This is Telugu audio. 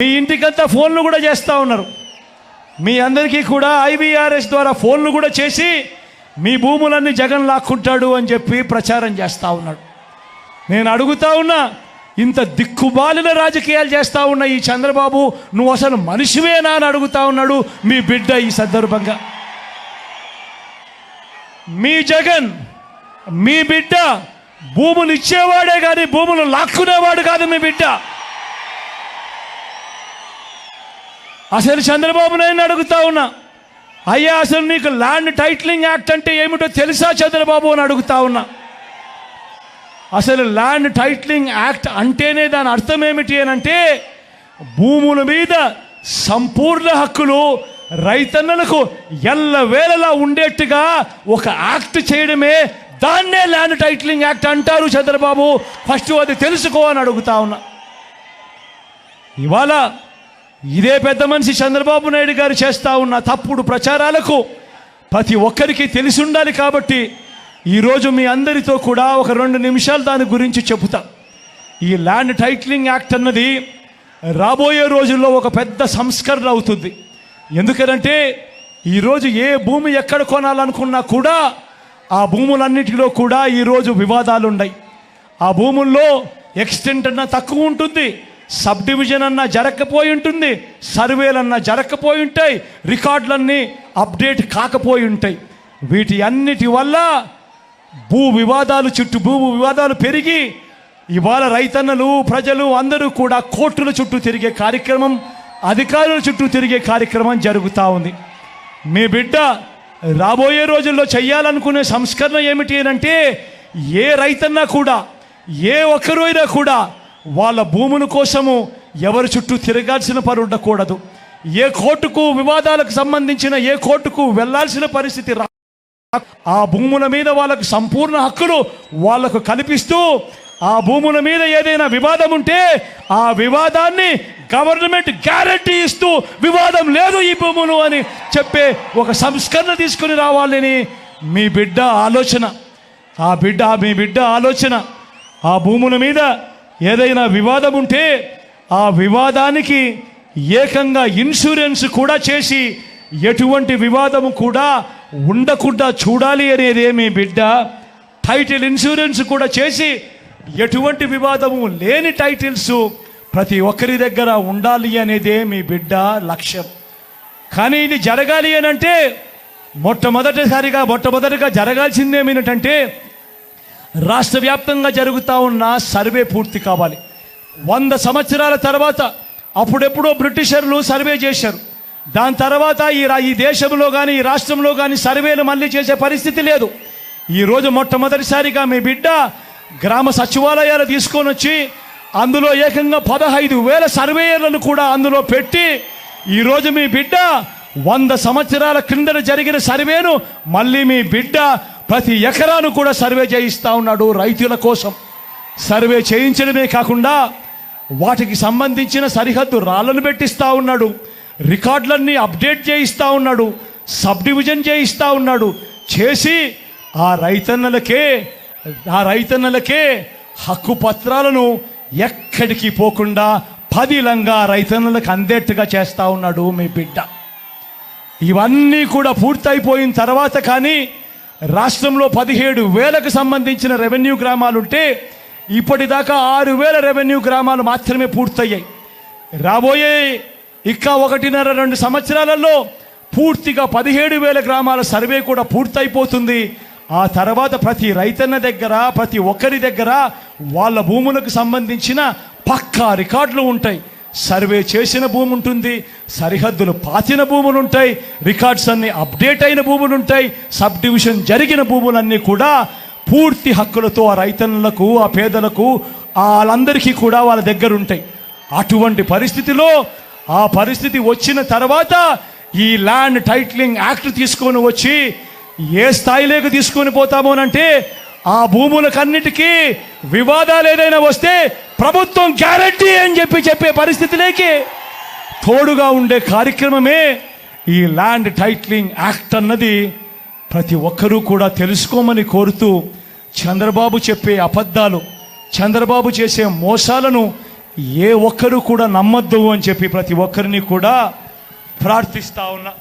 మీ ఇంటికంతా ఫోన్లు కూడా చేస్తూ ఉన్నారు. మీ అందరికీ కూడా IVRS ద్వారా ఫోన్లు కూడా చేసి మీ భూములన్నీ జగన్ లాక్కుంటాడు అని చెప్పి ప్రచారం చేస్తూ ఉన్నాడు. నేను అడుగుతా ఉన్నా, ఇంత దిక్కుబాలిన రాజకీయాలు చేస్తూ ఉన్న ఈ చంద్రబాబు, నువ్వు అసలు మనిషివేనా అని అడుగుతా ఉన్నాడు మీ బిడ్డ. ఈ సందర్భంగా మీ జగన్, మీ బిడ్డ భూములు ఇచ్చేవాడే కానీ భూములు లాక్కునేవాడు కాదు మీ బిడ్డ. అసలు చంద్రబాబు నాయుడు అడుగుతా ఉన్నా, అయ్యా అసలు నీకు ల్యాండ్ టైటిలింగ్ యాక్ట్ అంటే ఏమిటో తెలుసా చంద్రబాబు అని అడుగుతా ఉన్నా. అసలు ల్యాండ్ టైటిలింగ్ యాక్ట్ అంటేనే దాని అర్థం ఏమిటి అని అంటే, భూముల మీద సంపూర్ణ హక్కులు రైతన్నలకు ఎల్లవేళలా ఉండేట్టుగా ఒక యాక్ట్ చేయడమే, దాన్నే ల్యాండ్ టైటిలింగ్ యాక్ట్ అంటారు చంద్రబాబు. ఫస్ట్ అది తెలుసుకో అని అడుగుతా ఉన్నా. ఇవాళ ఇదే పెద్ద మనిషి చంద్రబాబు నాయుడు గారు చేస్తూ ఉన్న తప్పుడు ప్రచారాలకు ప్రతి ఒక్కరికి తెలిసి ఉండాలి. కాబట్టి ఈరోజు మీ అందరితో కూడా ఒక 2 నిమిషాలు దాని గురించి చెబుతా. ఈ ల్యాండ్ టైటిలింగ్ యాక్ట్ అన్నది రాబోయే రోజుల్లో ఒక పెద్ద సంస్కరణ అవుతుంది. ఎందుకంటే ఈరోజు ఏ భూమి ఎక్కడ కొనాలనుకున్నా కూడా ఆ భూములన్నిటిలో కూడా ఈరోజు వివాదాలు ఉన్నాయి. ఆ భూముల్లో ఎక్స్టెంట్ అన్న తక్కువ ఉంటుంది, సబ్ డివిజన్ అన్నా జరగకపోయి ఉంటుంది, సర్వేలన్నా జరగకపోయి ఉంటాయి, రికార్డులన్నీ అప్డేట్ కాకపోయి ఉంటాయి. వీటి అన్నిటి వల్ల భూ వివాదాలు పెరిగి ఇవాళ రైతన్నలు, ప్రజలు అందరూ కూడా కోర్టుల చుట్టూ తిరిగే కార్యక్రమం, అధికారుల చుట్టూ తిరిగే కార్యక్రమం జరుగుతూ ఉంది. మీ బిడ్డ రాబోయే రోజుల్లో చేయాలనుకునే సంస్కరణ ఏమిటి అంటే, ఏ రైతన్నా కూడా, ఏ ఒక్కరు అయినా కూడా వాళ్ళ భూముల కోసము ఎవరి చుట్టూ తిరగాల్సిన పని ఉండకూడదు. ఏ కోర్టుకు వివాదాలకు సంబంధించిన ఏ కోర్టుకు వెళ్లాల్సిన పరిస్థితి ఆ భూముల మీద వాళ్ళకు సంపూర్ణ హక్కులు వాళ్లకు కల్పిస్తూ, ఆ భూముల మీద ఏదైనా వివాదం ఉంటే ఆ వివాదాన్ని గవర్నమెంట్ గ్యారంటీ ఇస్తూ, వివాదం లేదు ఈ భూములు అని చెప్పే ఒక సంస్కరణ తీసుకుని రావాలని మీ బిడ్డ ఆలోచన. మీ బిడ్డ ఆలోచన ఆ భూముల మీద ఏదైనా వివాదం ఉంటే ఆ వివాదానికి ఏకంగా ఇన్సూరెన్స్ కూడా చేసి ఎటువంటి వివాదము కూడా ఉండకుండా చూడాలి అనేదే మీ బిడ్డ. టైటిల్ ఇన్సూరెన్స్ కూడా చేసి ఎటువంటి వివాదము లేని టైటిల్స్ ప్రతి ఒక్కరి దగ్గర ఉండాలి అనేదే మీ బిడ్డ లక్ష్యం. కానీ ఇది జరగాలి అని అంటే మొట్టమొదటిగా జరగాల్సిందేమిటంటే, రాష్ట్ర వ్యాప్తంగా జరుగుతూ ఉన్న సర్వే పూర్తి కావాలి. 100 సంవత్సరాల తర్వాత అప్పుడెప్పుడో బ్రిటిషర్లు సర్వే చేశారు. దాని తర్వాత ఈ దేశంలో కానీ ఈ రాష్ట్రంలో కానీ సర్వేలు మళ్ళీ చేసే పరిస్థితి లేదు. ఈరోజు మొట్టమొదటిసారిగా మీ బిడ్డ గ్రామ సచివాలయాలు తీసుకొని వచ్చి అందులో ఏకంగా 15,000 సర్వేయర్లను కూడా అందులో పెట్టి ఈరోజు మీ బిడ్డ 100 సంవత్సరాల క్రిందట జరిగిన సర్వేను మళ్ళీ మీ బిడ్డ ప్రతి ఎకరాను కూడా సర్వే చేయిస్తూ ఉన్నాడు. రైతుల కోసం సర్వే చేయించడమే కాకుండా వాటికి సంబంధించిన సరిహద్దు రాళ్లను పెట్టిస్తూ ఉన్నాడు, రికార్డులన్నీ అప్డేట్ చేయిస్తూ ఉన్నాడు, సబ్ డివిజన్ చేయిస్తూ ఉన్నాడు. చేసి ఆ రైతన్నలకే హక్కు పత్రాలను ఎక్కడికి పోకుండా పదిలంగా రైతన్నలకు అందేట్టుగా చేస్తూ ఉన్నాడు మీ బిడ్డ. ఇవన్నీ కూడా పూర్తయిపోయిన తర్వాత కానీ రాష్ట్రంలో 17,000కు సంబంధించిన రెవెన్యూ గ్రామాలుంటే ఇప్పటిదాకా 6,000 రెవెన్యూ గ్రామాలు మాత్రమే పూర్తయ్యాయి. రాబోయే 1.5-2 సంవత్సరాలలో పూర్తిగా 17,000 గ్రామాల సర్వే కూడా పూర్తయిపోతుంది. ఆ తర్వాత ప్రతి రైతన్న దగ్గర, ప్రతి ఒక్కరి దగ్గర వాళ్ళ భూములకు సంబంధించిన పక్కా రికార్డులు ఉంటాయి. సర్వే చేసిన భూమి ఉంటుంది, సరిహద్దులు పాతిన భూములు ఉంటాయి, రికార్డ్స్ అన్ని అప్డేట్ అయిన భూములు ఉంటాయి, సబ్ డివిజన్ జరిగిన భూములన్నీ కూడా పూర్తి హక్కులతో ఆ రైతన్నులకు, ఆ పేదలకు, వాళ్ళందరికీ కూడా వాళ్ళ దగ్గర ఉంటాయి. అటువంటి పరిస్థితిలో ఆ పరిస్థితి వచ్చిన తర్వాత ఈ ల్యాండ్ టైటిలింగ్ యాక్ట్ తీసుకొని వచ్చి ఏ స్థాయిలోకి తీసుకొని పోతామోనంటే, ఆ భూములకన్నిటికీ వివాదాలు ఏదైనా వస్తే ప్రభుత్వం గ్యారంటీ అని చెప్పే పరిస్థితిలోకి తోడుగా ఉండే కార్యక్రమమే ఈ ల్యాండ్ టైటిలింగ్ యాక్ట్ అన్నది. ప్రతి ఒక్కరూ కూడా తెలుసుకోమని కోరుతూ, చంద్రబాబు చెప్పే అబద్ధాలు, చంద్రబాబు చేసే మోసాలను ఏ ఒక్కరు కూడా నమ్మొద్దు అని చెప్పి ప్రతి ఒక్కరిని కూడా ప్రార్థిస్తా ఉన్నా.